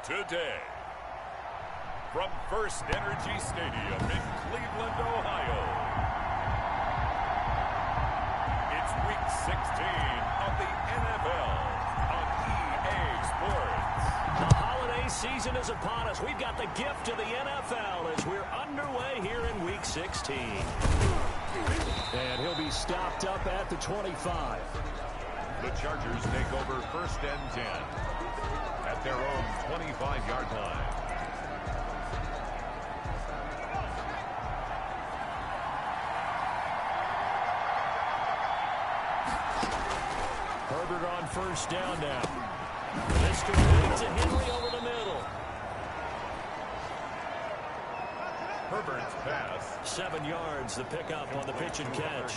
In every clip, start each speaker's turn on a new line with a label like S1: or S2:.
S1: today. From First Energy Stadium in Cleveland, Ohio, it's Week 16 of the NFL on EA Sports.
S2: The holiday season is upon us. We've got the gift of the NFL as we're underway here in Week 16. And he'll be stopped up at the 25.
S1: The Chargers take over 1st and 10 at their own 25-yard line.
S2: Herbert on 1st down now. This could lead to Henry over the middle.
S1: Herbert's pass.
S2: 7 yards, the pickup on the pitch and catch.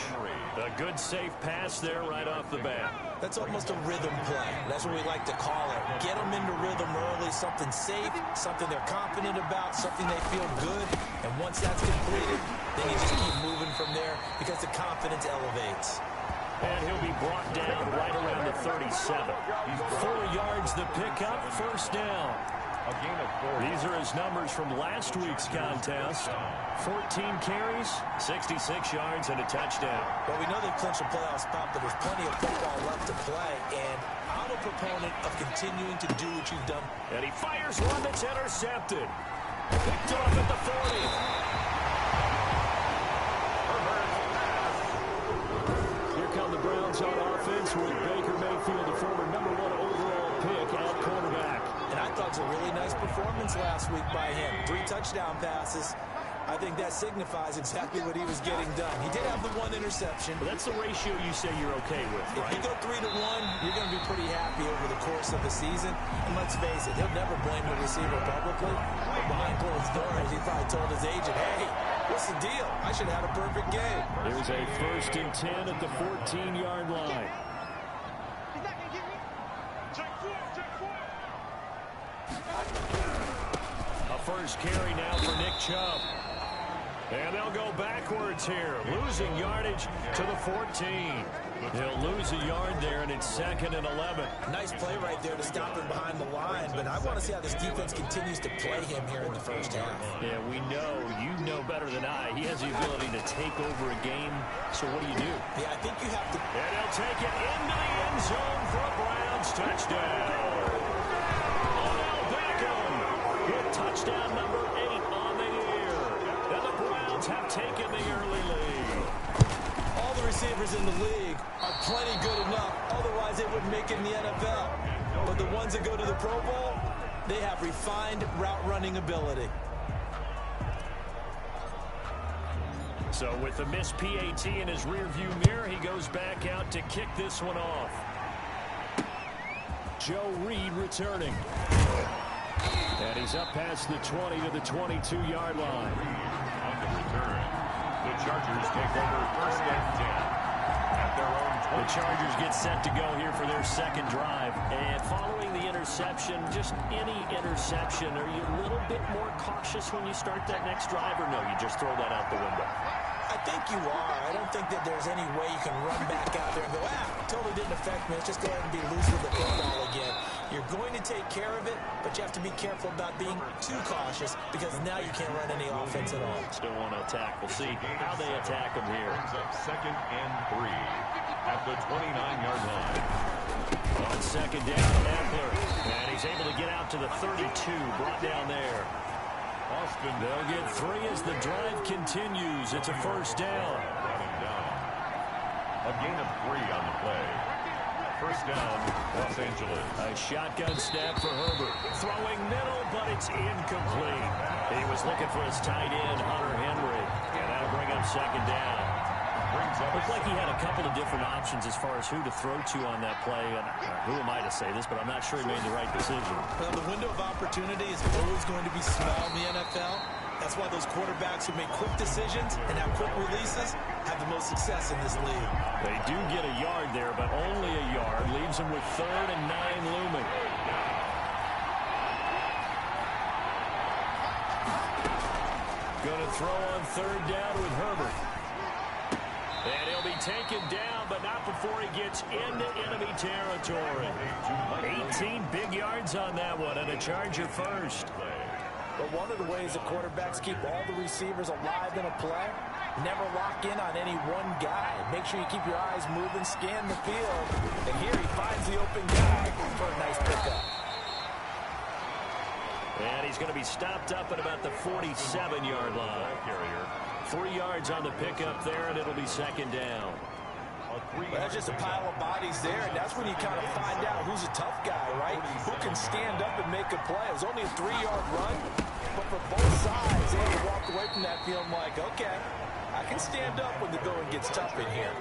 S2: A good, safe pass there right off the bat.
S3: That's almost a rhythm play. That's what we like to call it. Get them into rhythm early, something safe, something they're confident about, something they feel good. And once that's completed, then you just keep moving from there because the confidence elevates.
S2: And he'll be brought down right around the 37. 4 yards, the pickup, 1st down.
S1: A gain of 4.
S2: These are his numbers from last week's contest. 14 carries, 66 yards, and a touchdown.
S3: Well, we know they've clinched a playoff spot, but there's plenty of football left to play, and I'm a proponent of continuing to do what you've done.
S2: And he fires one that's intercepted. Picked off at the 40. Here come the Browns on offense with Baker Mayfield, the former #1 overall pick at quarterback.
S3: And I thought it was a really nice performance last week by him. 3 touchdown passes. I think that signifies exactly what he was getting done. He did have the 1 interception.
S2: But that's the ratio you say you're okay with, right?
S3: If you go 3-1, you're going to be pretty happy over the course of the season. And let's face it, he'll never blame the receiver publicly. But behind closed doors, he probably told his agent, hey, what's the deal? I should have had a perfect game.
S2: There's a 1st and 10 at the 14-yard line. A first carry now for Nick Chubb. And they'll go backwards here, losing yardage to the 14. He'll lose a yard there, and it's 2nd and 11.
S3: Nice play right there to stop him behind the line, but I want to see how this defense continues to play him here in the first half.
S2: Yeah, we know, you know better than I, he has the ability to take over a game, so what do you do?
S3: Yeah, I think you have to...
S2: And he'll take it into the end zone for a Browns touchdown. Odell Beckham with touchdown number 8 on the year. And the Browns have taken the early lead.
S3: All the receivers in the league are plenty good enough, otherwise they wouldn't make it in the NFL. But the ones that go to the Pro Bowl, they have refined route running ability.
S2: So with the missed PAT in his rearview mirror, he goes back out to kick this one off. Joe Reed returning. And he's up past the 20 to the 22-yard line.
S1: On the return, the Chargers take over 1st and 10 at their own 20.
S2: The Chargers get set to go here for their 2nd drive. And following the interception, just any interception, are you a little bit more cautious when you start that next drive, or no, you just throw that out the window?
S3: I think you are. I don't think that there's any way you can run back out there and go, totally didn't affect me. Let's just go ahead and be loose with the football again. You're going to take care of it, but you have to be careful about being too cautious because now you can't run any offense at all.
S2: Still want to attack. We'll see how they attack them here.
S1: Brings up 2nd and 3 at the 29-yard line.
S2: On 2nd down, Eckler. And he's able to get out to the 32, brought down there.
S1: Austin.
S2: They'll get 3 as the drive continues. It's a 1st down.
S1: Brought him down. A gain of 3 on the play. 1st down, Los Angeles.
S2: A shotgun snap for Herbert. Throwing middle, but it's incomplete. He was looking for his tight end, Hunter Henry. And that'll bring up 2nd down. Looked like he had a couple of different options as far as who to throw to on that play. And who am I to say this, but I'm not sure he made the right decision.
S3: Well, the window of opportunity is always going to be small in the NFL. That's why those quarterbacks who make quick decisions and have quick releases have the most success in this league.
S2: They do get a yard there, but only a yard. Leaves them with 3rd and 9 looming. Going to throw on 3rd down with Herbert. And he'll be taken down, but not before he gets into enemy territory. 18 big yards on that one, and a Charger first.
S3: But one of the ways that quarterbacks keep all the receivers alive in a play, never lock in on any one guy. Make sure you keep your eyes moving, scan the field. And here he finds the open guy for a nice pickup.
S2: And he's going to be stopped up at about the 47-yard line. 3 yards on the pickup there, and it'll be second down.
S3: Well, there's just a pile of bodies there, and that's when you kind of find out who's a tough guy, right? Who can stand up and make a play. It was only a 3-yard run, but for both sides, they had to walk away from that feeling like, okay, I can stand up when the going gets tough in here.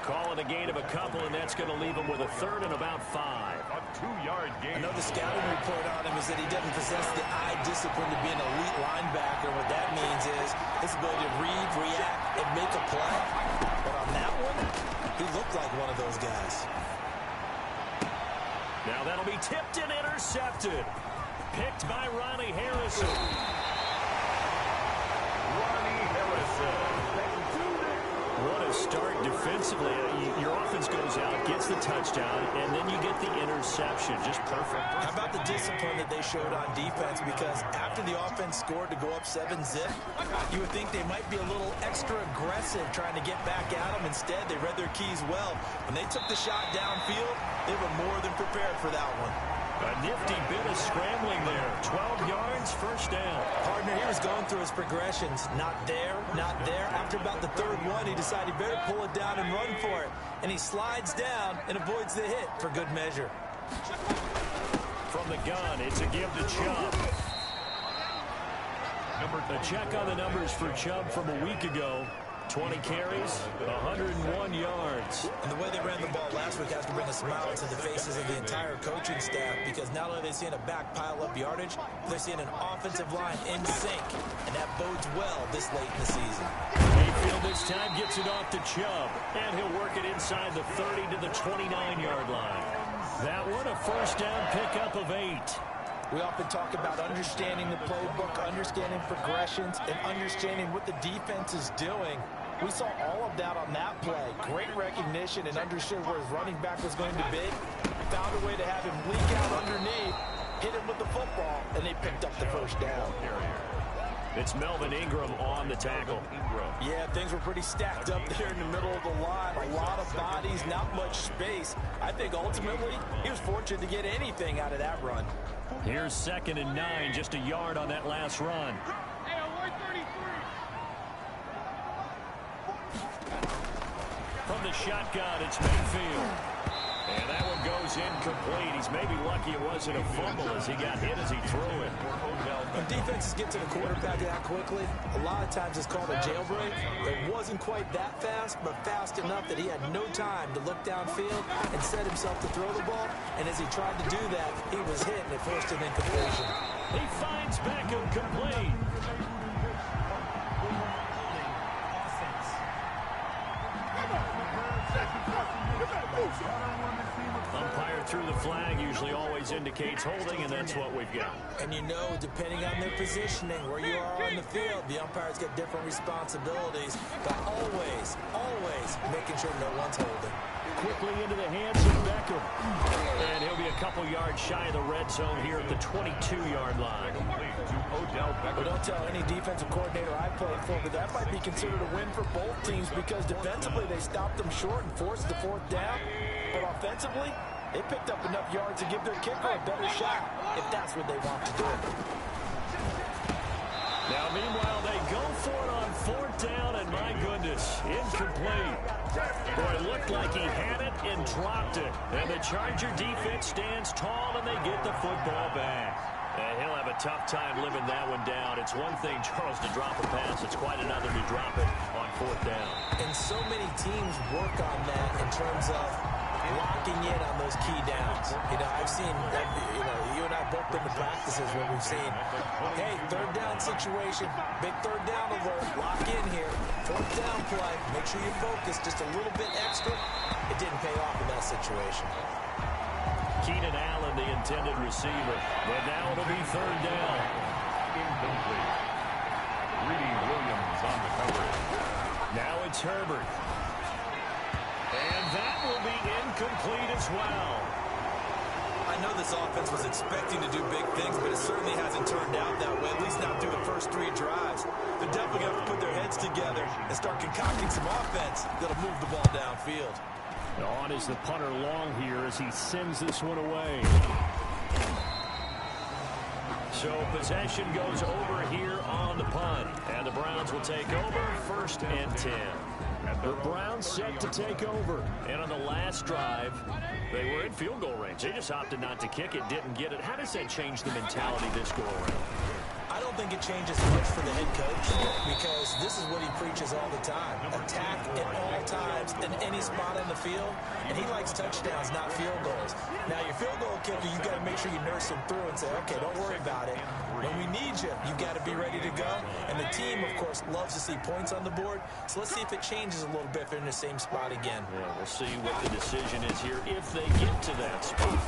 S2: Calling a gain of a couple, and that's going to leave him with a third and about 5.
S1: A 2-yard gain.
S3: Another scouting report on him is that he doesn't possess the eye discipline to be an elite linebacker. What that means is his ability to read, react, and make a play. But on that one, he looked like one of those guys.
S2: Now that'll be tipped and intercepted. Picked by Ronnie Harrison.
S1: Ronnie Harrison.
S2: What a start defensively. Your offense goes out, gets the touchdown, and then you get the interception. Just perfect.
S3: How about the discipline that they showed on defense? Because after the offense scored to go up 7-zip, you would think they might be a little extra aggressive trying to get back at them. Instead, they read their keys well. When they took the shot downfield, they were more than prepared for that one.
S2: A nifty bit of scrambling there. 12 yards, first down.
S3: Partner, he was going through his progressions. Not there, not there. After about the third one, he decided he better pull it down and run for it. And he slides down and avoids the hit for good measure.
S2: From the gun, it's a give to Chubb. A check on the numbers for Chubb from a week ago. 20 carries, 101 yards.
S3: And the way they ran the ball last week has to bring a smile to the faces of the entire coaching staff, because not only are they seeing a back pile up yardage, they're seeing an offensive line in sync, and that bodes well this late in the season.
S2: Mayfield this time gets it off to Chubb, and he'll work it inside the 30 to the 29-yard line. That one, a first down pickup of 8.
S3: We often talk about understanding the playbook, understanding progressions, and understanding what the defense is doing. We saw all of that on that play. Great recognition and understood where his running back was going to be. Found a way to have him leak out underneath, hit him with the football, and they picked up the first down.
S2: It's Melvin Ingram on the tackle.
S3: Yeah, things were pretty stacked up there in the middle of the line. A lot of bodies, not much space. I think ultimately he was fortunate to get anything out of that run.
S2: Here's 2nd and 9, just a yard on that last run. From the shotgun, it's Mayfield. And that one goes incomplete. He's maybe lucky it wasn't a fumble as he got hit as he threw it.
S3: When defenses get to the quarterback that quickly, a lot of times it's called a jailbreak. It wasn't quite that fast, but fast enough that he had no time to look downfield and set himself to throw the ball. And as he tried to do that, he was hit and it forced an incompletion.
S2: He finds Beckham complete. Umpire threw the flag, usually always indicates holding, and that's what we've got.
S3: And you know, depending on their positioning, where you are on the field, the umpires get different responsibilities, but always, always making sure no one's holding.
S2: Quickly into the hands of Beckham. And he'll be a couple yards shy of the red zone here at the 22-yard line.
S3: Well, don't tell any defensive coordinator I played for, but that might be considered a win for both teams because defensively they stopped them short and forced the fourth down. But offensively, they picked up enough yards to give their kicker a better shot if that's what they want to do.
S2: Now, meanwhile, they go for it on 4th down, and my goodness, incomplete. Boy, it looked like he had it and dropped it. And the Charger defense stands tall, and they get the football back. And he'll have a tough time living that one down. It's one thing, Charles, to drop a pass. It's quite another to drop it on 4th down.
S3: And so many teams work on that in terms of locking in on those key downs. You know, I've seen, you and I both been to practices where we've seen, hey, 3rd down situation, big 3rd down alert, lock in here, 4th down play, make sure you focus just a little bit extra. It didn't pay off in that situation.
S2: Keenan Allen, the intended receiver, but now it'll be 3rd down.
S1: Incomplete. Reedy Williams on the coverage.
S2: Now it's Herbert. And that will be incomplete as well.
S3: I know this offense was expecting to do big things, but it certainly hasn't turned out that way, at least not through the first 3 drives. They're definitely going to have to put their heads together and start concocting some offense that'll move the ball downfield.
S2: On is the punter long here as he sends this one away. So possession goes over here on the punt, and the Browns will take over 1st and 10. The Browns set to take over. And on the last drive, they were in field goal range. They just opted not to kick it, didn't get it. How does that change the mentality this go around?
S3: I don't think it changes much for the head coach because this is what he preaches all the time. Attack at all times in any spot on the field, and he likes touchdowns, not field goals. Now, your field goal kicker, you got to make sure you nurse him through and say, okay, don't worry about it. When we need you, you got to be ready to go. And the team, of course, loves to see points on the board. So let's see if it changes a little bit if they're in the same spot again.
S2: Yeah, we'll see what the decision is here if they get to that spot.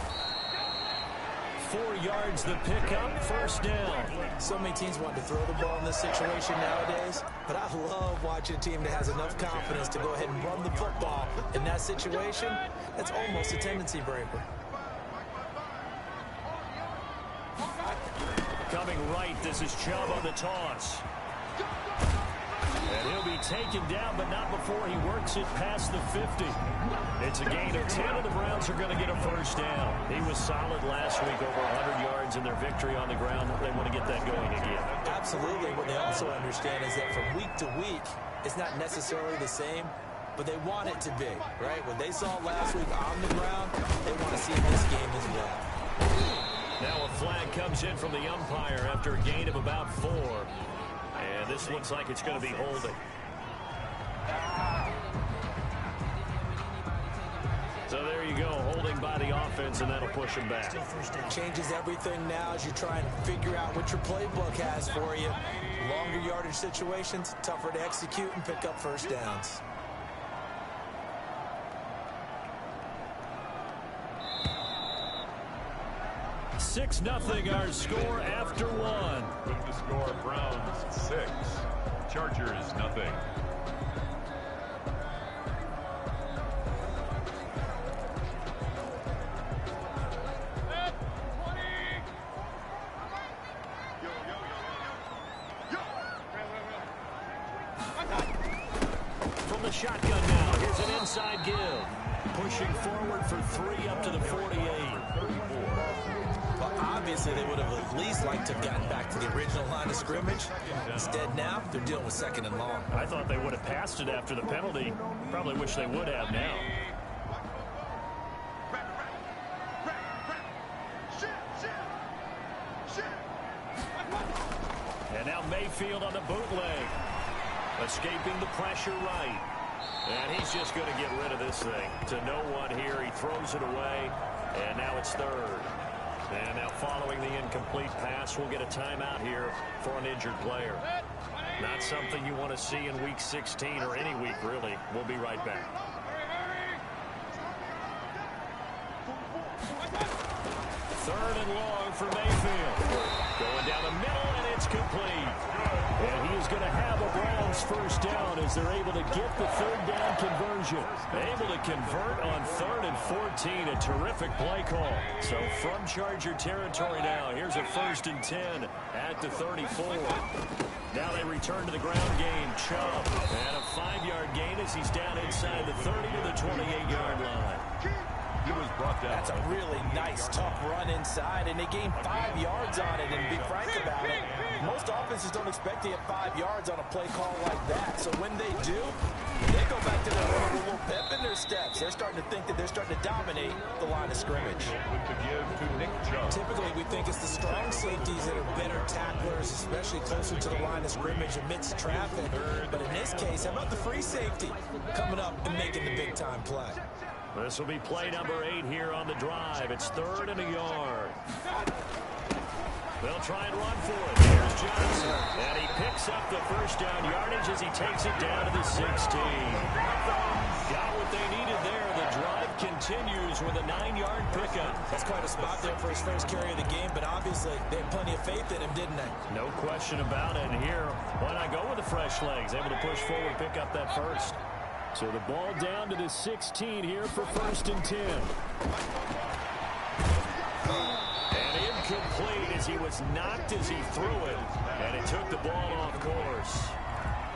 S2: 4 yards the pickup, 1st down.
S3: So many teams want to throw the ball in this situation nowadays, but I love watching a team that has enough confidence to go ahead and run the football. In that situation, that's almost a tendency breaker.
S2: Coming right, this is Chubb on the toss. And he'll be taken down, but not before he works it past the 50. It's a gain of 10, and the Browns are going to get a 1st down. He was solid last week, over 100 yards in their victory on the ground. They want to get that going again.
S3: Absolutely. What they also understand is that from week to week, it's not necessarily the same, but they want it to be, right? What they saw last week on the ground, they want to see in this game as well.
S2: Now a flag comes in from the umpire after a gain of about 4. And this looks like it's going to be holding. So there you go, holding by the offense, and that'll push him back.
S3: Changes everything now as you try and figure out what your playbook has for you. Longer yardage situations, tougher to execute and pick up 1st downs.
S2: Six nothing our score after 1.
S1: With the score, Browns 6, Chargers nothing.
S2: From the shotgun now, here's an inside give. Pushing forward for 3 up to the 48.
S3: Well, obviously, they would have at least liked to have gotten back to the original line of scrimmage. Instead, now, they're dealing with 2nd and long.
S2: I thought they would have passed it after the penalty. Probably wish they would have now. And now Mayfield on the bootleg. Escaping the pressure right. And he's just going to get rid of this thing. To no one here, he throws it away. And now it's 3rd. And now following the incomplete pass, we'll get a timeout here for an injured player. Not something you want to see in Week 16 or any week, really. We'll be right back. 3rd and long for Mayfield. Going down the middle, and it's complete. And he is going to have a Browns 1st down as they're able to get the 3rd down conversion. Able to convert on 3rd and 14. A terrific play call. So from Charger territory now, here's a 1st and 10 at the 34. Now they return to the ground game. Chubb. And a 5-yard gain as he's down inside the 30 to the 28-yard line.
S1: He was brought down.
S3: That's a really nice, tough run inside, and they gained 5 yards on it. And to be frank about it, most offenses don't expect to get 5 yards on a play call like that. So when they do, they go back to their little pep in their steps. They're starting to think that they're starting to dominate the line of scrimmage.
S1: To give to Nick Chubb.
S3: Typically, we think it's the strong safeties that are better tacklers, especially closer to the line of scrimmage amidst traffic. But in this case, how about the free safety coming up and making the big-time play?
S2: This will be play number 8 here on the drive. It's 3rd and a yard. They'll try and run for it. Here's Johnson. And he picks up the 1st down yardage as he takes it down to the 16. Got what they needed there. The drive continues with a 9-yard pickup.
S3: That's quite a spot there for his first carry of the game, but obviously they had plenty of faith in him, didn't they?
S2: No question about it. And here, why not go with the fresh legs? Able to push forward, pick up that 1st. So the ball down to the 16 here for 1st and 10. And incomplete as he was knocked as he threw it. And it took the ball off course.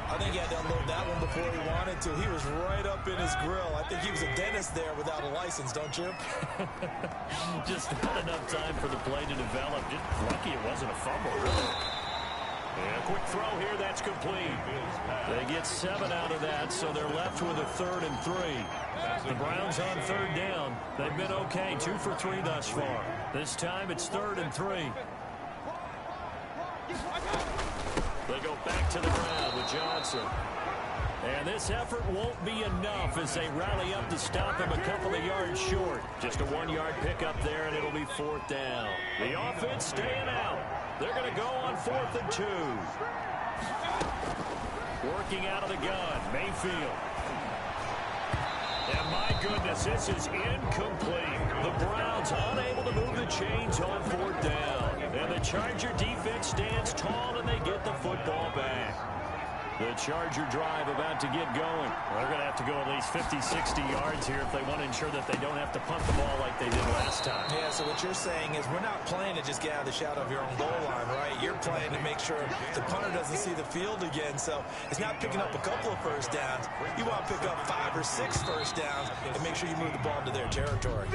S3: I think he had to unload that one before he wanted to. He was right up in his grill. I think he was a dentist there without a license, don't you?
S2: Just not enough time for the play to develop. Just lucky it wasn't a fumble, really. And a quick throw here, that's complete. They get 7 out of that, so they're left with a 3rd and 3. The Browns on 3rd down. They've been okay, 2 for 3 thus far. This time it's 3rd and 3. They go back to the ground with Johnson. And this effort won't be enough as they rally up to stop him a couple of yards short. Just a 1-yard pickup there, and it'll be 4th down. The offense staying out. They're going to go on 4th and 2. Working out of the gun, Mayfield. And my goodness, this is incomplete. The Browns unable to move the chains on 4th down. And the Charger defense stands tall, and they get the football back. The Charger drive about to get going. They're going to have to go at least 50, 60 yards here if they want to ensure that they don't have to punt the ball like they did last time. Yeah, so what you're saying is we're not playing to just get out of the shadow of your own goal line, right? You're playing to make sure the punter doesn't see the field again. So it's not picking up a couple of first downs. You want to pick up 5 or 6 first downs and make sure you move the ball into their territory.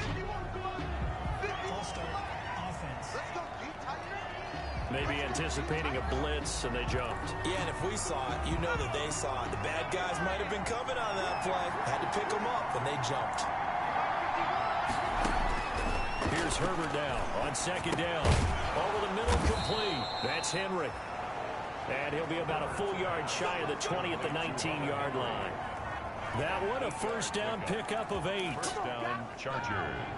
S2: Maybe anticipating a blitz, and they jumped.
S3: Yeah, and if we saw it, you know that they saw it. The bad guys might have been coming on that play. Had to pick them up, and they jumped.
S2: Here's Herbert now on 2nd down. Over the middle, complete. That's Henry. And he'll be about a full yard shy of the 20 at the 19-yard line. That one, a first down pickup of 8.
S1: First down, Chargers.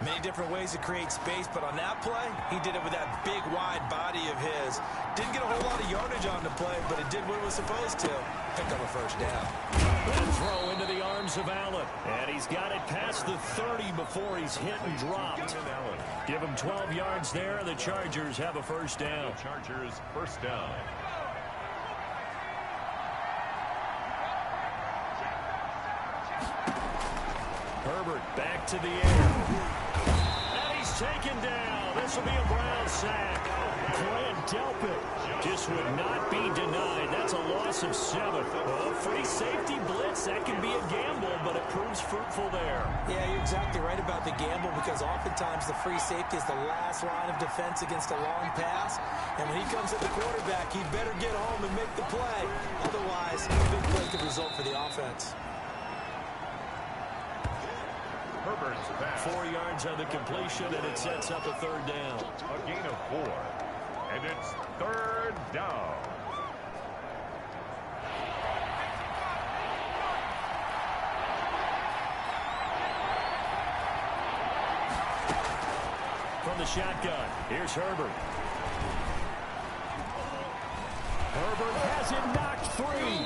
S3: Many different ways to create space, but on that play, he did it with that big, wide body of his. Didn't get a whole lot of yardage on the play, but it did what it was supposed to. Pick up a first down.
S2: And throw into the arms of Allen. And he's got it past the 30 before he's hit and dropped. Give him 12 yards there, and the Chargers have a first down.
S1: Chargers, first down.
S2: Herbert back to the air. And he's taken down. This will be a Brown sack. Grant Delpit just would not be denied. That's a loss of 7. Well, free safety blitz, that can be a gamble, but it proves fruitful there.
S3: Yeah, you're exactly right about the gamble because oftentimes the free safety is the last line of defense against a long pass. And when he comes at the quarterback, he better get home and make the play. Otherwise, a big play could result for the offense.
S1: Herbert's pass.
S2: 4 yards on the completion, and it sets up a 3rd down.
S1: A gain of 4. And it's 3rd down.
S2: From the shotgun, here's Herbert. Herbert has it knocked free.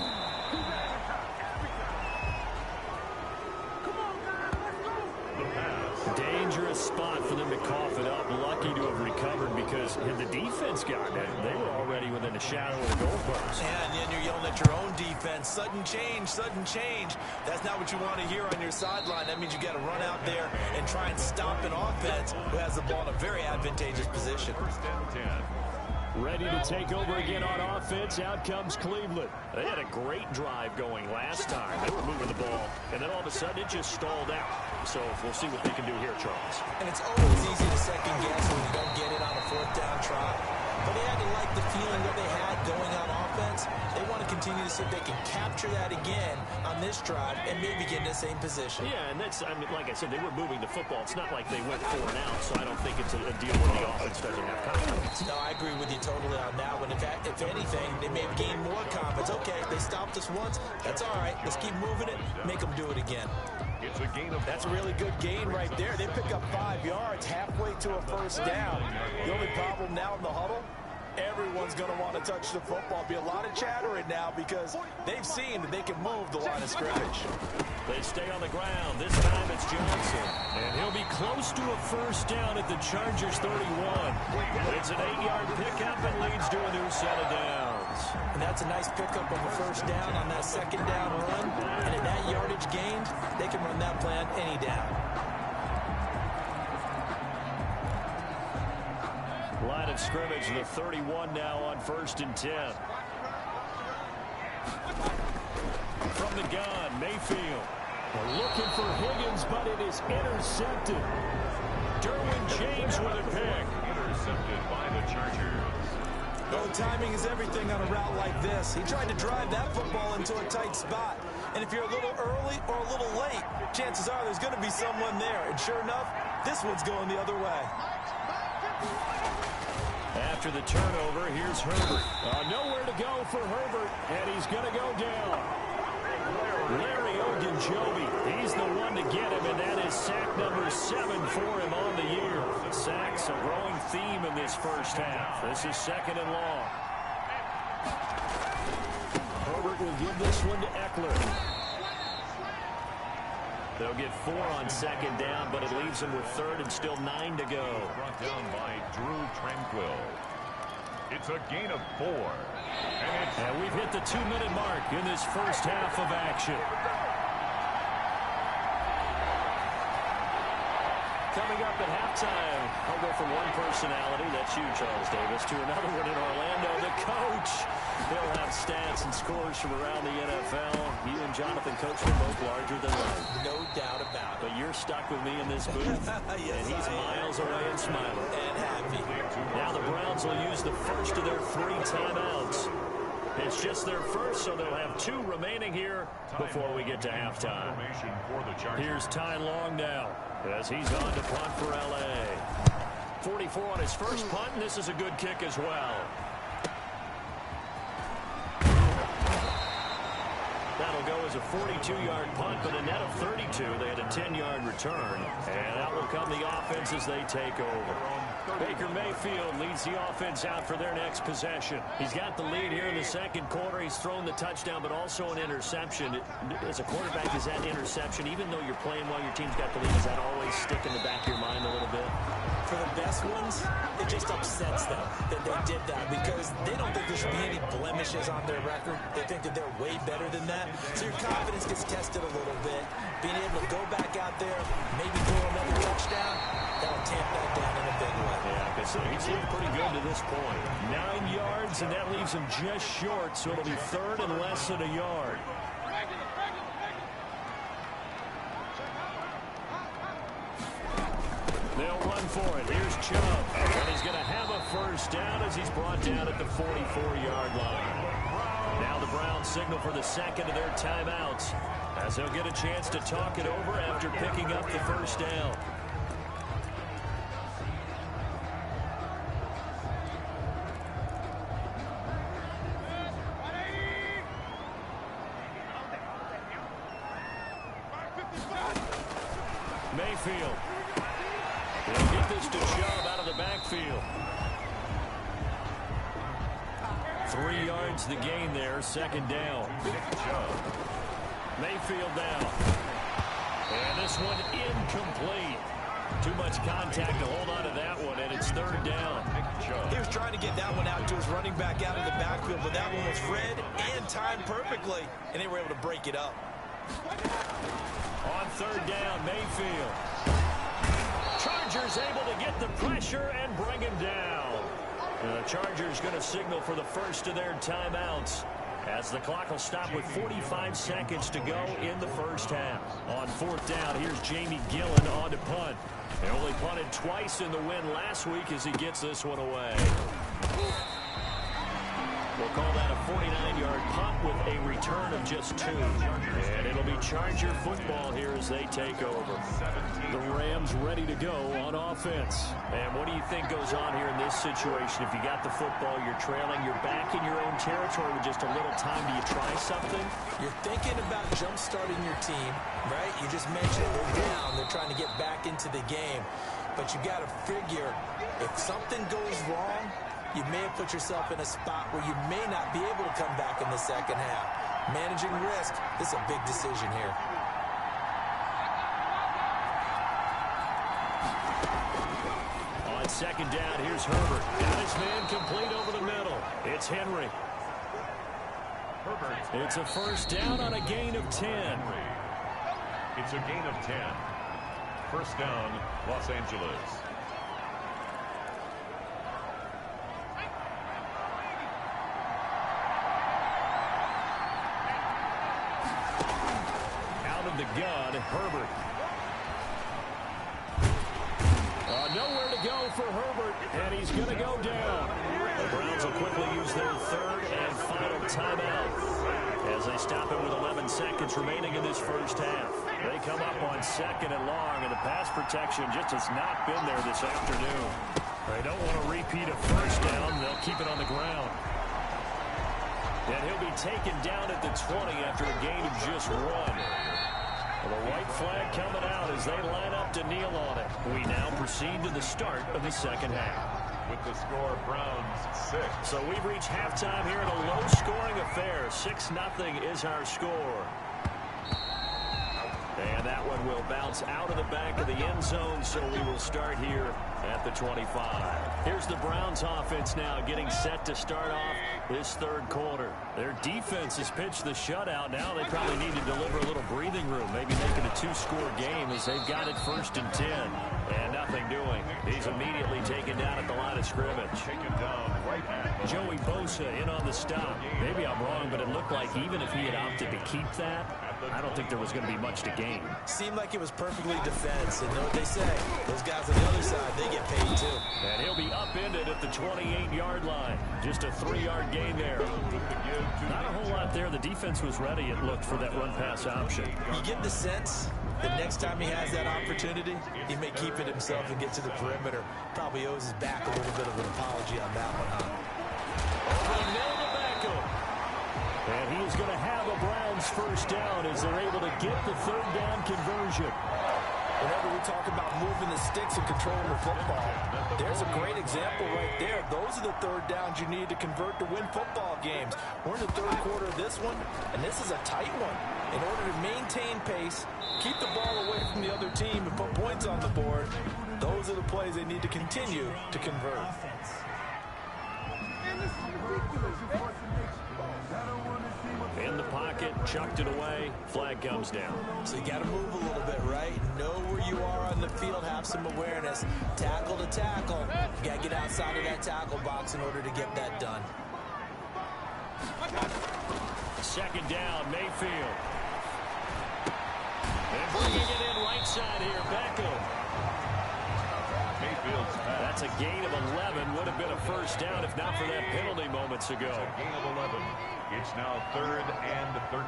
S2: Dangerous spot for them to cough it up. Lucky to have recovered because had the defense gotten it, they were already within a shadow of the goalpost.
S3: Yeah, and then you're yelling at your own defense. Sudden change, sudden change. That's not what you want to hear on your sideline. That means you got to run out there and try and stop an offense who has the ball in a very advantageous position.
S1: First and 10.
S2: Ready to take over again on offense. Out comes Cleveland. They had a great drive going last time. They were moving the ball, and then all of a sudden it just stalled out. So we'll see what they can do here, Charles.
S3: And it's always easy to second guess when you don't get it on a 4th down try. But they had to like the feeling that they had going on offense. They want to continue to see if they can capture that again on this drive and maybe get in the same position.
S2: Yeah, and that's, I mean, like I said, they were moving the football. It's not like they went 4 and out, so I don't think it's a deal where the offense doesn't have confidence.
S3: No, I agree with you totally on that one. In fact, if anything, they may have gained more confidence. Okay, they stopped us once. That's all right. Let's keep moving it. Make them do it again.
S1: It's a gain of.
S3: That's a really good gain right there. They pick up 5 yards halfway to a first down. The only problem now in the huddle, everyone's going to want to touch the football. Be a lot of chattering now because they've seen that they can move the line of scrimmage.
S2: They stay on the ground. This time it's Johnson. And he'll be close to a first down at the Chargers 31. It's an 8-yard pickup and leads to a new set of downs.
S3: And that's a nice pickup of a first down on that second down run. And at that yardage gained, they can run that play on any down.
S2: Line of scrimmage, the 31 now on 1st and 10. From the gun, Mayfield. We're looking for Higgins, but it is intercepted. Derwin James with a pick.
S1: Intercepted by the Chargers.
S3: Well, timing is everything on a route like this. He tried to drive that football into a tight spot. And if you're a little early or a little late, chances are there's going to be someone there. And sure enough, this one's going the other way.
S2: After the turnover, here's Herbert. Nowhere to go for Herbert, and he's going to go down. Larry Ogunjobi, he's the one to get him, and that is sack number 7 for him on the year. Sacks, a growing theme in this first half. This is 2nd and long. Herbert will give this one to Eckler. They'll get 4 on 2nd down, but it leaves them with 3rd and still 9 to go.
S1: Brought down by Drew Tranquill. It's a gain of 4.
S2: And we've hit the 2-minute mark in this first half of action. Coming up at halftime, I'll go from one personality, that's you, Charles Davis, to another one in Orlando, the coach. He'll have stats and scores from around the NFL. You and Jonathan Coach are both larger than life.
S3: No doubt about it.
S2: But you're stuck with me in this booth,
S3: Yes,
S2: and he's miles away and smiling.
S3: And happy.
S2: Now the Browns will use the first of their 3 timeouts. It's just their first, so they'll have 2 remaining here before we get to halftime. Here's Ty Long now, as he's on to punt for LA. 44 on his first punt, and this is a good kick as well. That'll go as a 42-yard punt, but a net of 32. They had a 10-yard return, and out will come the offense as they take over. Baker Mayfield leads the offense out for their next possession. He's got the lead here in the second quarter. He's thrown the touchdown, but also an interception. As a quarterback, is that interception, even though you're playing while your team's got the lead, does that always stick in the back of your mind a little bit?
S3: For the best ones, it just upsets them that they did that because they don't think there should be any blemishes on their record. They think that they're way better than that. So your confidence gets tested a little bit. Being able to go back out there, maybe throw another touchdown, that'll tamp that down in a big way.
S2: Yeah, because he's looked pretty good to this point. 9 yards, and that leaves him just short, so it'll be 3rd and less than a yard. They'll run for it. Here's Chubb. And he's going to have a first down as he's brought down at the 44-yard line. Now the Browns signal for the second of their timeouts, as they'll get a chance to talk it over after picking up the first down. Mayfield. He'll get this to Chubb out of the backfield. 3 yards the gain there, 2nd down. Mayfield now. And this one incomplete. Too much contact to hold on to that one, and it's 3rd down.
S3: He was trying to get that one out to his running back out of the backfield, but that one was read and timed perfectly, and they were able to break it up.
S2: On 3rd down, Mayfield. Chargers able to get the pressure and bring him down. The Chargers going to signal for the first of their timeouts, as the clock will stop with 45 seconds to go in the first half. On 4th down, here's Jamie Gillen on to punt. They only punted twice in the win last week as he gets this one away. We'll call that a 49-yard punt with a return of just 2. And it'll be Charger football here as they take over. The Rams ready to go on offense. And what do you think goes on here in this situation? If you got the football, you're trailing, you're back in your own territory with just a little time. Do you try something?
S3: You're thinking about jump-starting your team, right? You just mentioned they're down. They're trying to get back into the game. But you got to figure, if something goes wrong, you may have put yourself in a spot where you may not be able to come back in the second half. Managing risk, this is a big decision here.
S2: On second down, here's Herbert. Got his man complete over the middle. It's Henry. It's a first down on a gain of 10.
S1: It's a gain of 10. First down, Los Angeles.
S2: Out of the gun, Herbert. Nowhere to go for Herbert, and he's going to go down. The Browns will quickly use their third and final timeout as they stop it with 11 seconds remaining in this first half. They come up on second and long, and the pass protection just has not been there this afternoon. They don't want to repeat a first down. They'll keep it on the ground. And he'll be taken down at the 20 after a gain of just 1. The white flag coming out as they line up to kneel on it. We now proceed to the start of the second half.
S1: With the score, Browns 6.
S2: So we've reached halftime here in a low-scoring affair. 6-0 is our score. And that one will bounce out of the back of the end zone, so we will start here at the 25. Here's the Browns offense now getting set to start off this third quarter. Their defense has pitched the shutout. Now they probably need to deliver a little breathing room, maybe make it a 2-score game as they've got it first and 10. And nothing doing. He's immediately taken down at the line of scrimmage.
S1: Taken down right at
S2: Joey Bosa in on the stop. Maybe I'm wrong, but it looked like even if he had opted to keep that, I don't think there was going to be much to gain.
S3: Seemed like it was perfectly defense, and know what they say. Those guys on the other side, they get paid too.
S2: And he'll be upended at the 28-yard line. Just a 3-yard gain there. Not a whole lot there. The defense was ready, it looked, for that run-pass option.
S3: You get the sense that next time he has that opportunity, he may keep it himself and get to the perimeter. Probably owes his back a little bit of an apology on that one, huh?
S2: Over the middle to Beckham. And he is going to have a Browns first down as they're able to get the third down conversion.
S3: Whenever we talk about moving the sticks and controlling the football, there's a great example right there. Those are the third downs you need to convert to win football games. We're in the third quarter of this one, and this is a tight one. In order to maintain pace, keep the ball away from the other team, and put points on the board, those are the plays they need to continue to convert.
S2: In the pocket, chucked it away, flag comes down.
S3: So you got to move a little bit, right? Know where you are on the field, have some awareness. Tackle to tackle. You got to get outside of that tackle box in order to get that done.
S2: Second down, Mayfield. And bringing it in right side here, Beckham.
S1: Mayfield's pass.
S2: That's a gain of 11. Would have been a first down if not for that penalty moments ago.
S1: It's a gain of 11. It's now 3rd and 13.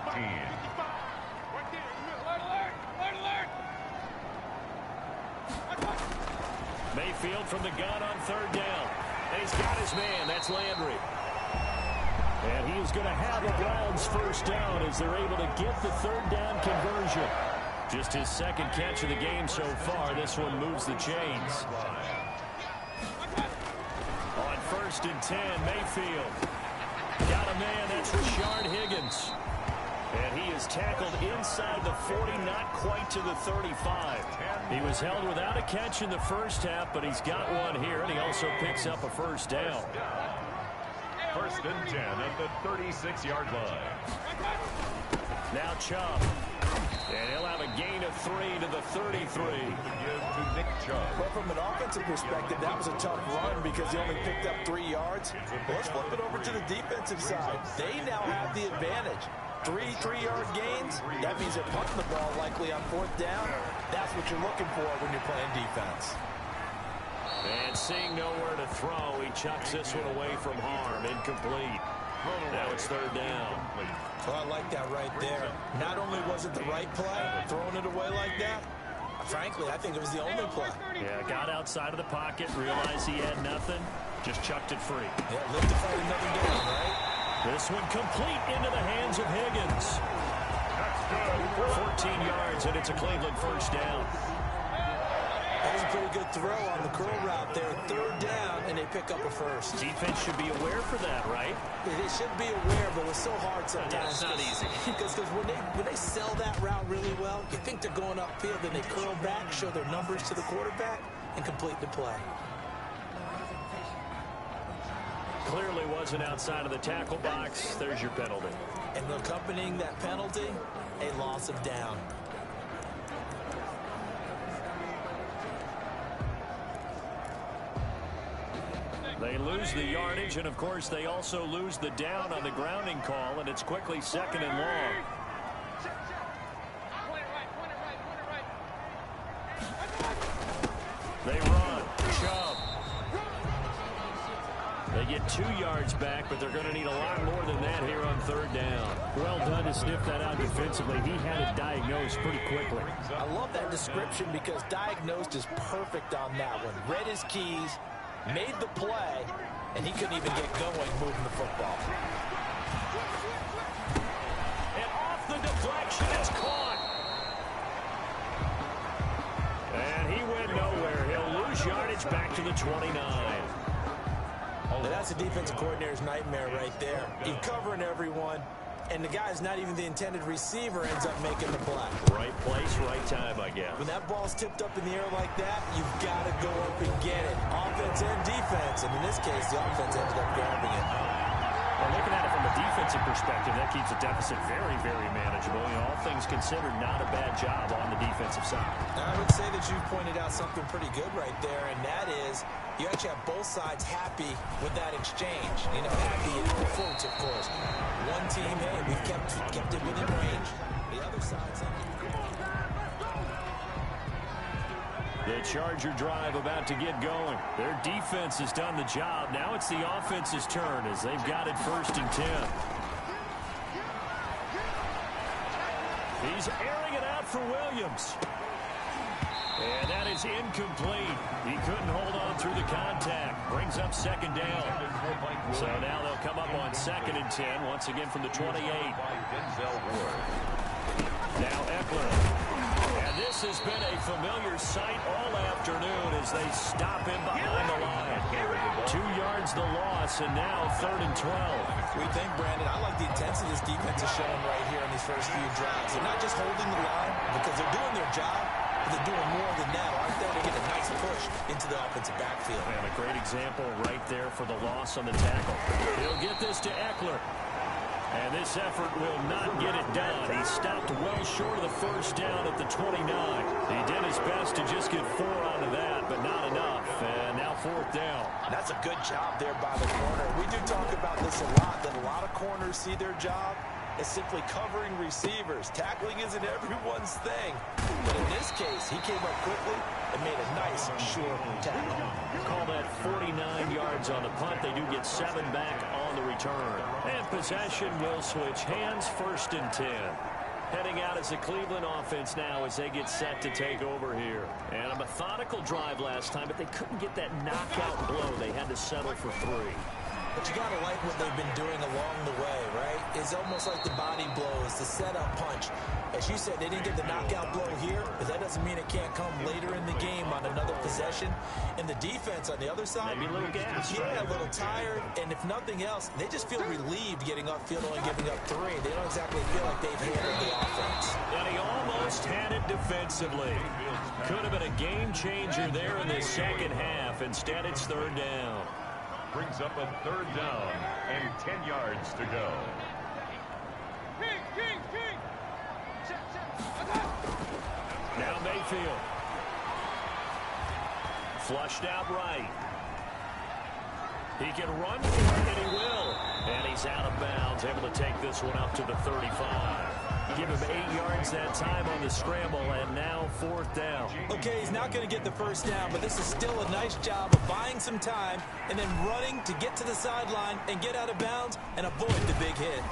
S2: Mayfield from the gun on third down. And he's got his man. That's Landry. And he is going to have a Browns first down as they're able to get the third down conversion. Just his second catch of the game so far. This one moves the chains. On 1st and 10, Mayfield. Got a man, that's Rashard Higgins. And he is tackled inside the 40, not quite to the 35. He was held without a catch in the first half, but he's got one here, and he also picks up a first down.
S1: 1st and 10 at the 36-yard line.
S2: Now Chubb. And he'll have a gain of 3 to the 33.
S1: Give to Nick Chubb.
S3: Well, from an offensive perspective, that was a tough run because he only picked up 3 yards. Well, let's flip it over to the defensive side. They now have the advantage. 3 3-yard gains. That means they're punting the ball likely on 4th down. That's what you're looking for when you're playing defense.
S2: And seeing nowhere to throw, he chucks this one away from harm. Incomplete. Now it's 3rd down.
S3: Well, I like that right there. Not only was it the right play, throwing it away like that, frankly, I think it was the only play.
S2: Yeah, got outside of the pocket, realized he had nothing, just chucked it free.
S3: Yeah, live to fight another down, right?
S2: This one complete into the hands of Higgins. 14 yards, and it's a Cleveland first down.
S3: Those pretty good throw on the curl route there. Third down, and they pick up a first.
S2: Defense should be aware for that, right?
S3: They should be aware, but it's so hard sometimes.
S2: Yeah, it's not easy.
S3: Because when they sell that route really well, you think they're going upfield, then they curl back, show their numbers to the quarterback, and complete the play.
S2: Clearly wasn't outside of the tackle box. There's your penalty.
S3: And accompanying that penalty, a loss of down.
S2: They lose the yardage, and of course they also lose the down on the grounding call, and it's quickly second and long. They run. Chubb. They get 2 yards back, but they're going to need a lot more than that here on third down.
S4: Well done to sniff that out defensively. He had it diagnosed pretty quickly.
S3: I love that description because diagnosed is perfect on that one. Read his keys, made the play, and he couldn't even get going moving the football.
S2: And off the deflection, it's caught. And he went nowhere. He'll lose yardage back to the 29.
S3: Now that's a defensive coordinator's nightmare right there. He's covering everyone, and the guy's not even the intended receiver ends up making the play.
S2: Right place, right time, I guess.
S3: When that ball's tipped up in the air like that, you've got to go up and get it. Offense and defense, and in this case, the offense ended up grabbing it.
S2: Well, looking at it from a defensive perspective, that keeps the deficit very, very manageable. You know, all things considered, not a bad job on the defensive side.
S3: I would say that you pointed out something pretty good right there, and that is you actually have both sides happy with that exchange. You know, happy in quotes, of course. One team, hey, we've kept it within range. The other side's
S2: The Charger drive about to get going. Their defense has done the job. Now it's the offense's turn as they've got it 1st and 10. He's airing it out for Williams. And that is incomplete. He couldn't hold on through the contact. Brings up 2nd down. So now they'll come up on 2nd and 10, once again from the 28. Now Eckler. And this has been a familiar sight all afternoon as they stop him behind the line. 2 yards the loss, and now 3rd and 12.
S3: We think, Brandon, I like the intensity this defense is showing right here in these first few drives. They're not just holding the line because they're doing their job, but they're doing more than that, aren't they? They get a nice push into the offensive backfield.
S2: And a great example right there for the loss on the tackle. He'll get this to Eckler. And this effort will not get it done. He stopped well short of the 1st down at the 29. He did his best to just get 4 out of that, but not enough. And now 4th down.
S3: That's a good job there by the corner. We do talk about this a lot, that a lot of corners see their job as simply covering receivers. Tackling isn't everyone's thing. But in this case, he came up quickly and made a nice, sure tackle.
S2: Call that 49 yards on the punt. They do get 7 back on the return. And possession will switch hands, 1st and 10. Heading out as the Cleveland offense now as they get set to take over here. And a methodical drive last time, but they couldn't get that knockout blow. They had to settle for 3.
S3: But you got to like what they've been doing along the way, right? It's almost like the body blows, the setup punch. As you said, they didn't get the knockout blow here, but that doesn't mean it can't come later in the game on another possession. And the defense on the other side,
S2: maybe a little gas,
S3: yeah,
S2: right?
S3: A little tired. And if nothing else, they just feel relieved getting upfield, only giving up 3. They don't exactly feel like they've handled the offense.
S2: And he almost had it defensively. Could have been a game changer there in the 2nd half. Instead, it's 3rd down.
S1: Brings up a 3rd down and 10 yards to go.
S2: Now Mayfield. Flushed out right. He can run for it, and he will. And he's out of bounds, able to take this one up to the 35. Give him 8 yards that time on the scramble, and now 4th down.
S3: Okay, he's not going to get the 1st down, but this is still a nice job of buying some time and then running to get to the sideline and get out of bounds and avoid the big hit.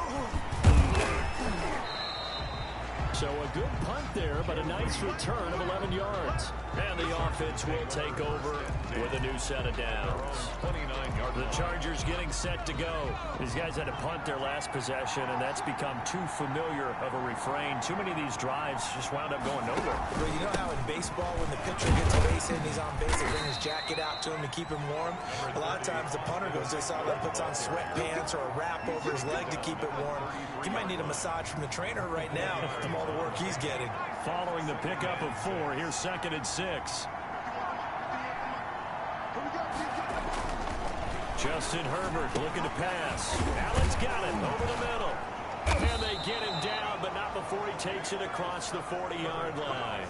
S2: So a good punt there, but a nice return of 11 yards. And the offense will take over with a new set of downs.
S1: 29 yards.
S2: The Chargers getting set to go. These guys had to punt their last possession, and that's become too familiar of a refrain. Too many of these drives just wound up going nowhere.
S3: Well, you know how in baseball, when the pitcher gets a base hit and he's on base, they bring his jacket out to him to keep him warm? A lot of times the punter goes this out and puts on sweatpants or a wrap over his leg to keep it warm. He might need a massage from the trainer right now from all the work he's getting.
S2: Following the pickup of 4, here's 2nd and 6. Justin Herbert looking to pass. Allen's got it over the middle. And they get him down, but not before he takes it across the 40-yard line.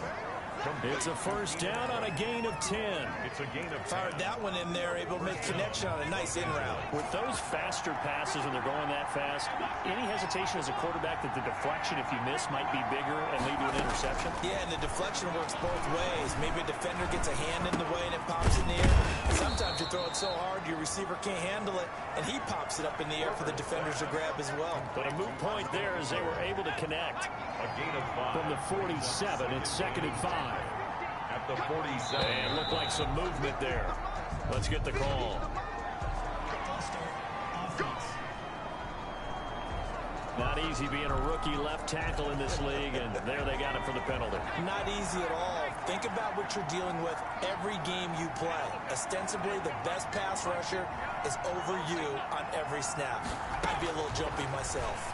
S2: It's a first down on a gain of 10.
S1: It's a gain of 10.
S3: Fired that one in there, able to make connection on a nice in route.
S2: With those faster passes when they're going that fast, any hesitation as a quarterback that the deflection, if you miss, might be bigger and lead to an interception?
S3: Yeah, and the deflection works both ways. Maybe a defender gets a hand in the way and it pops in the air. Sometimes you throw it so hard your receiver can't handle it, and he pops it up in the air for the defenders to grab as well.
S2: But a moot point there as they were able to connect.
S1: A gain of 5.
S2: From the 47, it's 2nd and 5.
S1: At the 47.
S2: And looked like some movement there. Let's get the call. Not easy being a rookie left tackle in this league, and there they got it for the penalty.
S3: Not easy at all. Think about what you're dealing with every game you play. Ostensibly, the best pass rusher is over you on every snap. I'd be a little jumpy myself.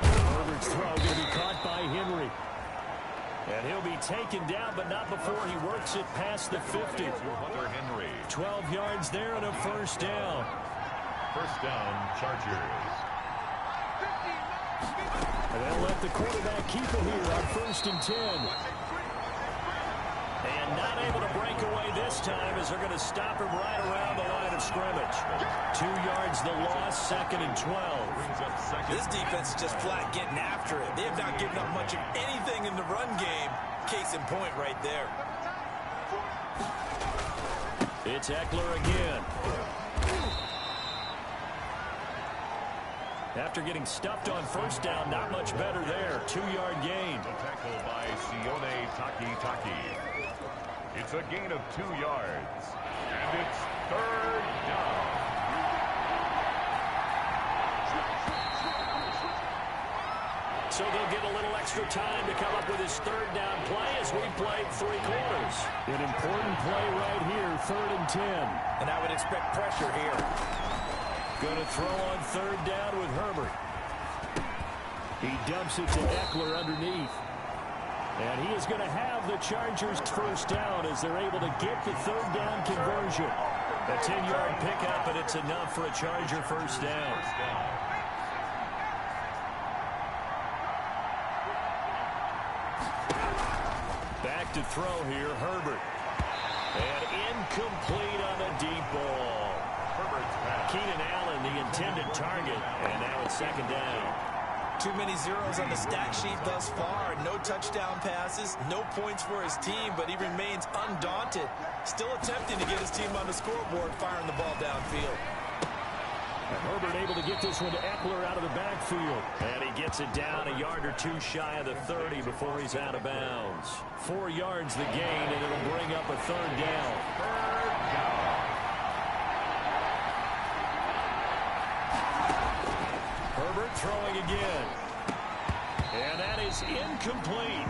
S2: Herbert's throw going to be caught by Henry. And he'll be taken down, but not before he works it past the 50.
S1: Hunter Henry.
S2: 12 yards there and a first down.
S1: First down, Chargers.
S2: And they'll let the quarterback keep it here on 1st and 10. And not able to break away this time as they're going to stop him right around the line of scrimmage. 2 yards the loss, 2nd and 12.
S1: Brings up second.
S3: This defense is just flat getting after it. They have not given up much of anything in the run game. Case in point right there.
S2: It's Eckler again. After getting stuffed on first down, not much better there. 2-yard gain.
S1: A tackle by Sione Taki. It's a gain of 2 yards. And it's 3rd down.
S2: So they'll get a little extra time to come up with his 3rd down play as we played 3 quarters. An important play right here, 3rd and 10.
S3: And I would expect pressure here.
S2: Going to throw on 3rd down with Herbert. He dumps it to Eckler underneath. And he is going to have the Chargers' first down as they're able to get the 3rd down conversion. A 10-yard pickup, and it's enough for a Charger first down. Back to throw here, Herbert. And incomplete on a deep ball. Keenan Allen, the intended target, and now it's 2nd down.
S3: Too many zeros on the stat sheet thus far. No touchdown passes, no points for his team, but he remains undaunted. Still attempting to get his team on the scoreboard, firing the ball downfield.
S2: And Herbert able to get this one to Eckler out of the backfield. And he gets it down a yard or 2 shy of the 30 before he's out of bounds. 4 yards the gain, and it'll bring up a 3rd down. Herbert throwing again. And that is incomplete.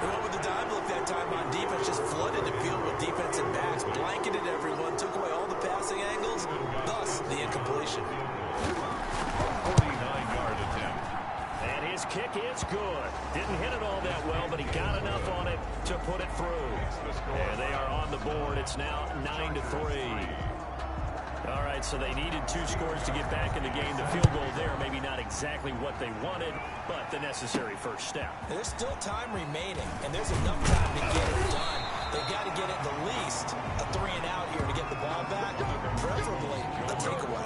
S3: He went with the dive look that time on defense, just flooded the field with defensive backs, blanketed everyone, took away all the passing angles, thus the incompletion.
S1: 49-yard attempt.
S2: And his kick is good. Didn't hit it all that well, but he got enough on it to put it through. And they are on the board. It's now 9-3. All right, so they needed 2 scores to get back in the game. The field goal there, maybe not exactly what they wanted, but the necessary first step.
S3: There's still time remaining, and there's enough time to get it done. They've got to get at the least a 3 and out here to get the ball back, preferably a takeaway.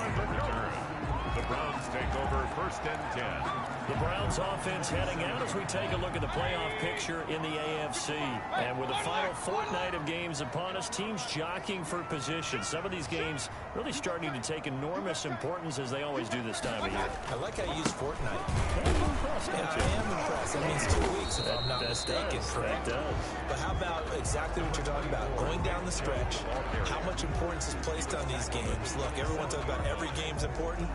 S1: The Browns take over 1st and 10.
S2: The Browns offense heading out as we take a look at the playoff picture in the AFC. And with the final fortnight of games upon us, teams jockeying for position. Some of these games really starting to take enormous importance as they always do this time of year.
S3: I like how you use fortnight.
S2: I'm impressed,
S3: Yeah, I am impressed. That means 2 weeks, if I'm not mistaken.
S2: That does.
S3: But how about exactly what you're talking about? Going down the stretch, how much importance is placed on these games? Look, everyone talks about every game's important.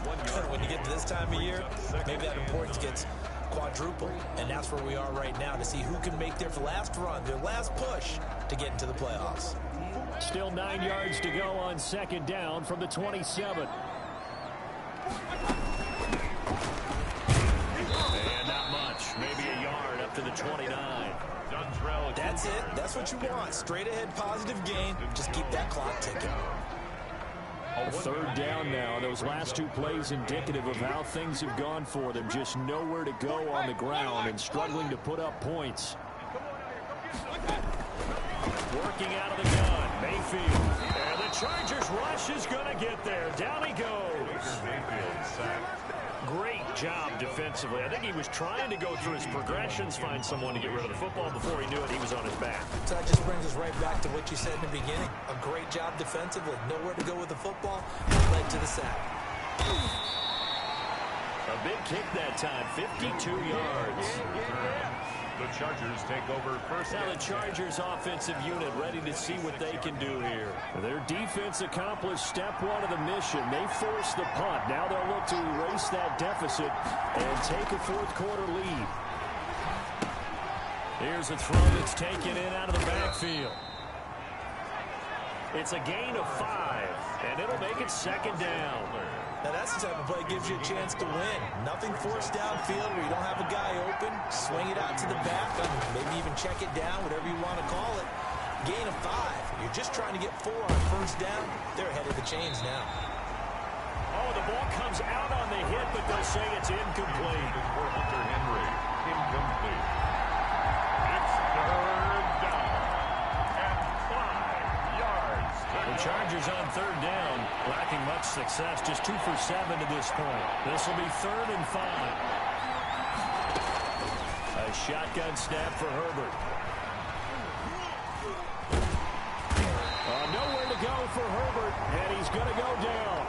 S3: When you get to this time of year, maybe that importance gets quadrupled. And that's where we are right now to see who can make their last run, their last push to get into the playoffs.
S2: Still 9 yards to go on 2nd down from the 27. And not much. Maybe a yard up to the 29.
S3: That's it. That's what you want. Straight ahead positive gain. Just keep that clock ticking.
S2: 3rd down now. Those last 2 plays indicative of how things have gone for them. Just nowhere to go on the ground and struggling to put up points. Working out of the gun, Mayfield. And the Chargers rush is going to get there. Down he goes. Great job defensively. I think he was trying to go through his progressions, find someone to get rid of the football. Before he knew it, he was on his back.
S3: So that just brings us right back to what you said in the beginning. A great job defensively. Nowhere to go with the football. It led to the sack.
S2: A big kick that time, 52 yards.
S1: The Chargers take over 1st.
S2: Now the Chargers offensive unit ready to see what they can do here. Their defense accomplished step 1 of the mission. They forced the punt. Now they'll look to erase that deficit and take a 4th quarter lead. Here's a throw that's taken in out of the backfield. It's a gain of 5, and it'll make it 2nd down.
S3: Now that's the type of play that gives you a chance to win. Nothing forced downfield where you don't have a guy open. Swing it out to the back, maybe even check it down, whatever you want to call it. Gain of 5. You're just trying to get 4 on 1st down. They're ahead of the chains now.
S2: Oh, the ball comes out on the hit, but they'll say it's incomplete.
S1: For Hunter Henry, incomplete. It's 3rd down and 5 yards.
S2: The Chargers on 3rd down, lacking much success, just 2 for 7 to this point. This will be 3rd and 5. A shotgun snap for Herbert. Nowhere to go for Herbert, and he's going to go down.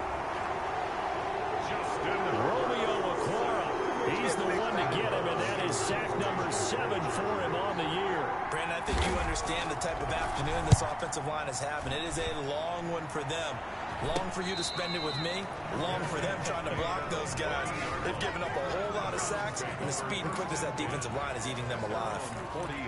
S2: Romeo Okwara, he's the one to get him, and that is sack number 7 for him on the year.
S3: Brandon, I think you understand the type of afternoon this offensive line is having. It is a long one for them. Long for you to spend it with me. Long for them trying to block those guys. They've given up a whole lot of sacks, and the speed and quickness of that defensive line is eating them alive.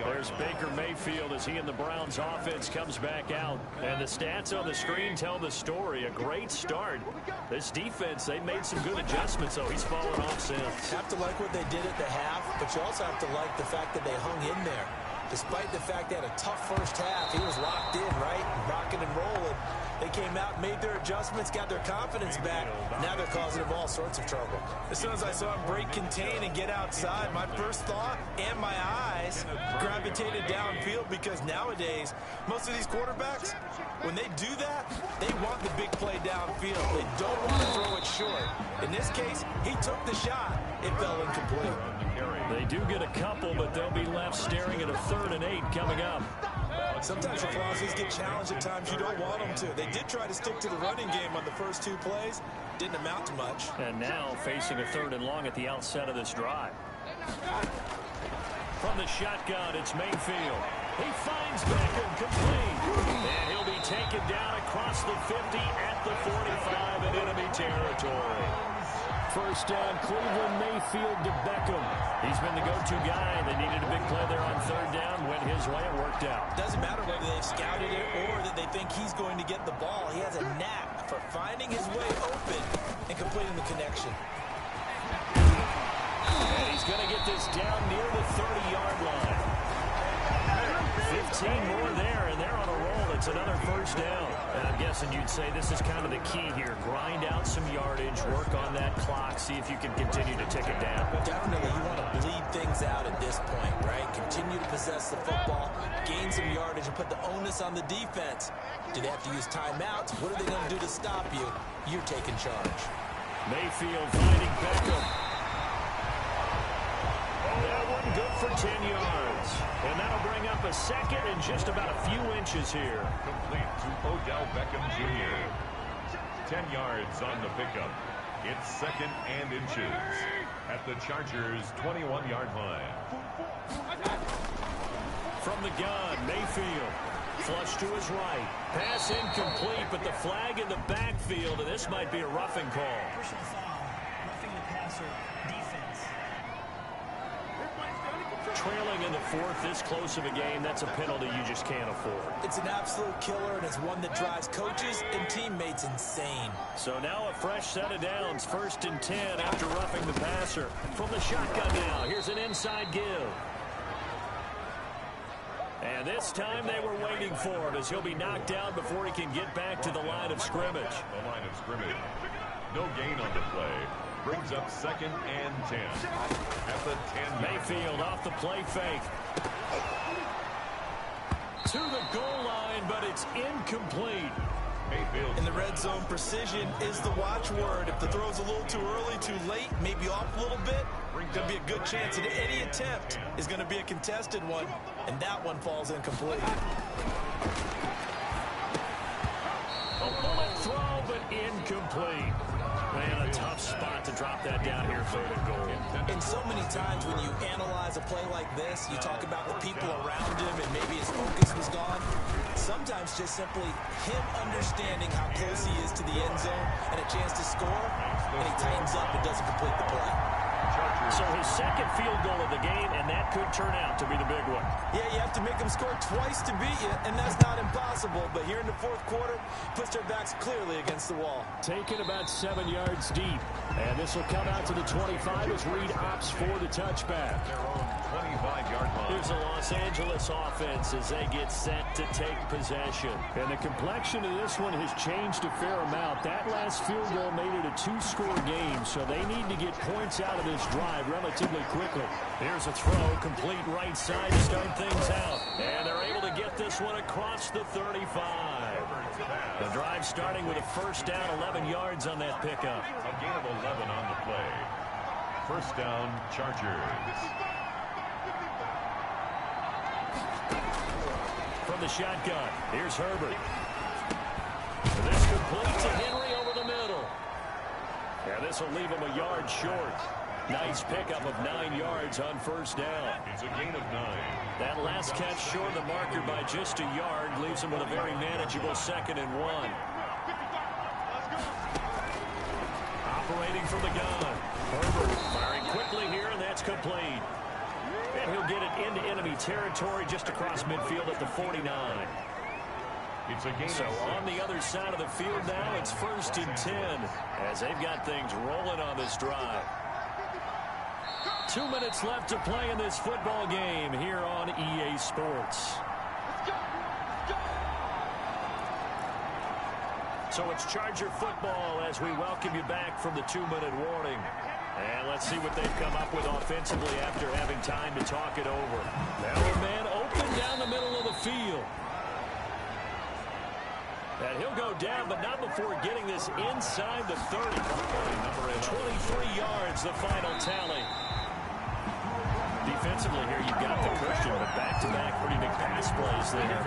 S2: There's Baker Mayfield as he and the Browns offense comes back out. And the stats on the screen tell the story. A great start. This defense, they made some good adjustments, so he's fallen off since.
S3: Have to like what they did at the half, but you also have to like the fact that they hung in there. Despite the fact they had a tough 1st half, he was locked in, right? Rocking and rolling. They came out, made their adjustments, got their confidence back. Now they're causing him all sorts of trouble. As soon as I saw him break contain and get outside, my first thought and my eyes gravitated downfield, because nowadays, most of these quarterbacks, when they do that, they want the big play downfield. They don't want to throw it short. In this case, he took the shot. It fell incomplete.
S2: They do get a couple, but they'll be left staring at a 3rd and 8 coming up.
S3: Sometimes your philosophies get challenged at times you don't want them to. They did try to stick to the running game on the first 2 plays. Didn't amount to much.
S2: And now facing a 3rd and long at the outset of this drive. From the shotgun, it's Mayfield. He finds Beckham complete. And he'll be taken down across the 50 at the 45 in enemy territory. 1st down, Cleveland, Mayfield to Beckham. He's been the go-to guy. They needed a big play there on 3rd down. Went his way, it worked out.
S3: Doesn't matter whether they've scouted it or that they think he's going to get the ball. He has a knack for finding his way open and completing the connection.
S2: And he's going to get this down near the 30-yard line. 15 more there, and they're on a roll. It's another 1st down. And I'm guessing you'd say this is kind of the key here. Grind out some yardage, work on that clock, see if you can continue to tick it down.
S3: Definitely, you want to bleed things out at this point, right? Continue to possess the football, gain some yardage, and put the onus on the defense. Do they have to use timeouts? What are they going to do to stop you? You're taking charge.
S2: Mayfield finding Beckham. That one good for 10 yards. And that'll bring up a second and just about a few inches here.
S1: Complete to Odell Beckham Jr. 10 yards on the pickup. It's second and inches at the Chargers' 21-yard line.
S2: From the gun, Mayfield. Flush to his right. Pass incomplete, but the flag in the backfield, and this might be a roughing call.
S5: Personal foul, roughing the passer, defense.
S2: Trailing in the fourth, this close of a game, that's a penalty you just can't afford.
S3: It's an absolute killer, and it's one that drives coaches and teammates insane.
S2: So now a fresh set of downs, 1st and 10 after roughing the passer. From the shotgun now, here's an inside give. And this time they were waiting for him as he'll be knocked down before he can get back to the line of scrimmage.
S1: The line of scrimmage. No gain on the play. Brings up 2nd and 10 at the 10.
S2: Mayfield off the play fake. To the goal line, but it's incomplete.
S1: Mayfield.
S3: In the red zone, precision is the watchword. If the throw's a little too early, too late, maybe off a little bit, could be a good chance that any attempt is going to be a contested one, and that one falls incomplete.
S2: A bullet throw, but incomplete. Man, a tough spot to drop that down here, 3rd and goal.
S3: And so many times when you analyze a play like this, you talk about the people around him and maybe his focus was gone. Sometimes just simply him understanding how close he is to the end zone and a chance to score, and he tightens up and doesn't complete the play.
S2: So his second field goal of the game, and that could turn out to be the big one.
S3: Yeah, you have to make them score twice to beat you, and that's not impossible. But here in the 4th quarter, puts their backs clearly against the wall.
S4: Taken about 7 yards deep. And this will come out to the 25 as Reed opts for the touchback.
S1: Their own 25-yard line.
S2: Here's the Los Angeles offense as they get set to take possession.
S4: And the complexion of this one has changed a fair amount. That last field goal made it a 2-score game, so they need to get points out of this drive relatively quickly.
S2: Here's a throw, complete right side to start things out. And they're able to get this one across the 35. The drive starting with a 1st down, 11 yards on that pickup.
S1: A gain of 11 on the play. 1st down, Chargers.
S2: From the shotgun, here's Herbert. This complete to Henry over the middle. And this will leave him a yard short. Nice pickup of 9 yards on 1st down.
S1: It's a gain of 9.
S2: That last catch short of the marker by just a yard leaves him with a very manageable 2nd and 1. Operating from the gun. Herbert firing quickly here, and that's complete. And he'll get it into enemy territory just across midfield at the 49.
S1: It's a gain
S2: So
S1: of 6.
S2: on the other side of the field now, it's 1st and 10 as they've got things rolling on this drive. 2 minutes left to play in this football game here on EA Sports. So it's Charger football as we welcome you back from the 2-minute warning. And let's see what they've come up with offensively after having time to talk it over. Now a man open down the middle of the field. And he'll go down, but not before getting this inside the 30. 23 yards, the final tally. Defensively here, you've got the Christian, but back-to-back pretty big pass plays there.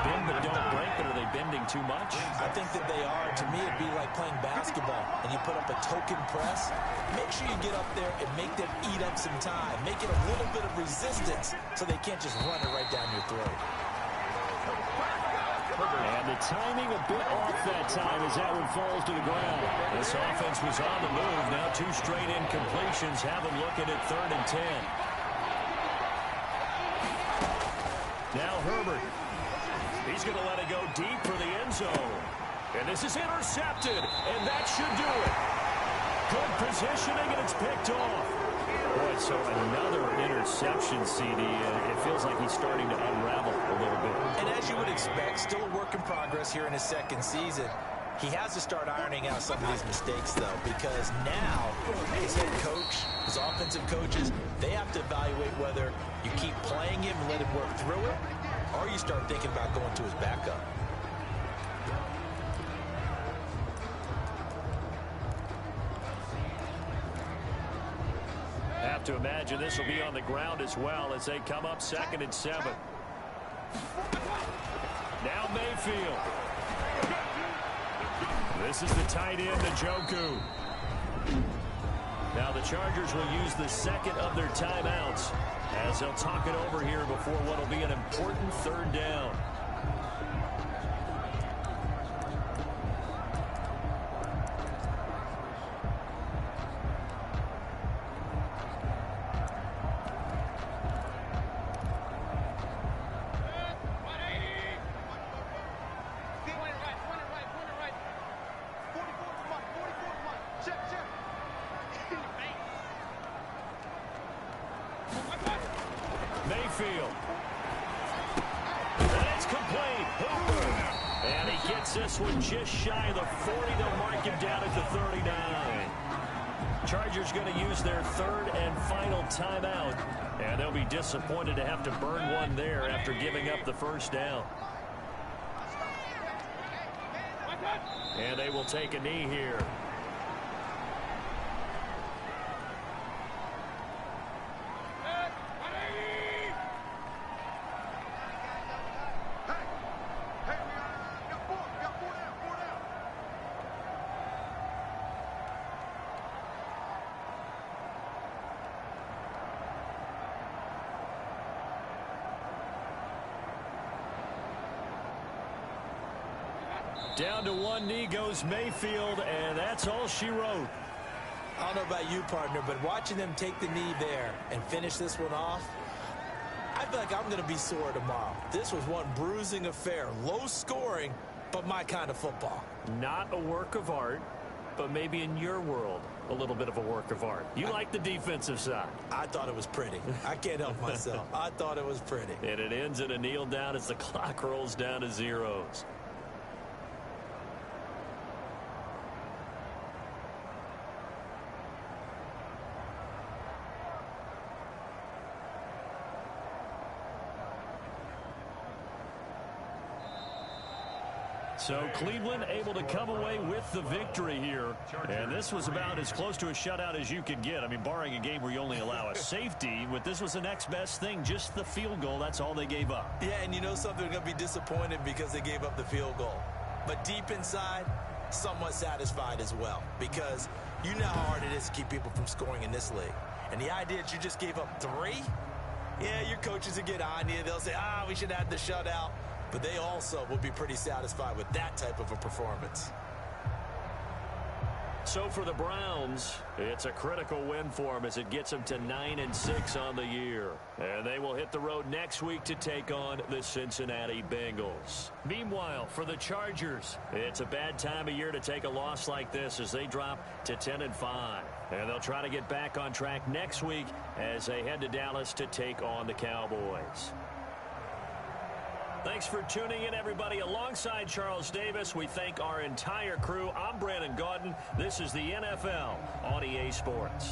S2: Bend but don't break, but are they bending too much?
S3: I think that they are. To me, it'd be like playing basketball, and you put up a token press. Make sure you get up there and make them eat up some time. Make it a little bit of resistance so they can't just run it right down your throat.
S4: And the timing a bit off that time as that one falls to the ground.
S2: This offense was on the move. Now 2 straight incompletions have them looking at 3rd and 10. Now Herbert. He's going to let it go deep for the end zone. And this is intercepted, and that should do it. Good positioning, and it's picked off. Boy, so another interception, CD. It feels like he's starting to unravel a little bit.
S3: And as you would expect, still a work in progress here in his 2nd season. He has to start ironing out some of these mistakes, though, because now his head coach, his offensive coaches, they have to evaluate whether you keep playing him and let him work through it, or you start thinking about going to his backup.
S2: have to imagine this will be on the ground as well as they come up 2nd and 7. Now Mayfield. This is the tight end, Njoku. Now the Chargers will use the second of their timeouts as they'll talk it over here before what will be an important 3rd down. Mayfield. And it's complete. Hooper. And he gets this one just shy of the 40. They'll mark him down at the 39. Chargers going to use their 3rd and final timeout. And they'll be disappointed to have to burn one there after giving up the 1st down. And they will take a knee here. Down to one knee goes Mayfield, and that's all she wrote.
S3: I don't know about you, partner, but watching them take the knee there and finish this one off, I feel like I'm going to be sore tomorrow. This was one bruising affair. Low scoring, but my kind of football.
S2: Not a work of art, but maybe in your world, a little bit of a work of art. You like the defensive side.
S3: I thought it was pretty. I can't help myself. I thought it was pretty.
S2: And it ends in a kneel down as the clock rolls down to zeros. So Cleveland able to come away with the victory here. And this was about as close to a shutout as you could get. I mean, barring a game where you only allow a safety, but this was the next best thing, just the field goal. That's all they gave up.
S3: Yeah, and you know something, they're going to be disappointed because they gave up the field goal. But deep inside, somewhat satisfied as well, because you know how hard it is to keep people from scoring in this league. And the idea that you just gave up 3, yeah, your coaches will get on you. They'll say, we should have the shutout. But they also will be pretty satisfied with that type of a performance.
S2: So for the Browns, it's a critical win for them as it gets them to 9-6 on the year. And they will hit the road next week to take on the Cincinnati Bengals. Meanwhile, for the Chargers, it's a bad time of year to take a loss like this as they drop to 10-5. And they'll try to get back on track next week as they head to Dallas to take on the Cowboys. Thanks for tuning in, everybody. Alongside Charles Davis, we thank our entire crew. I'm Brandon Gaudin. This is the NFL on EA Sports.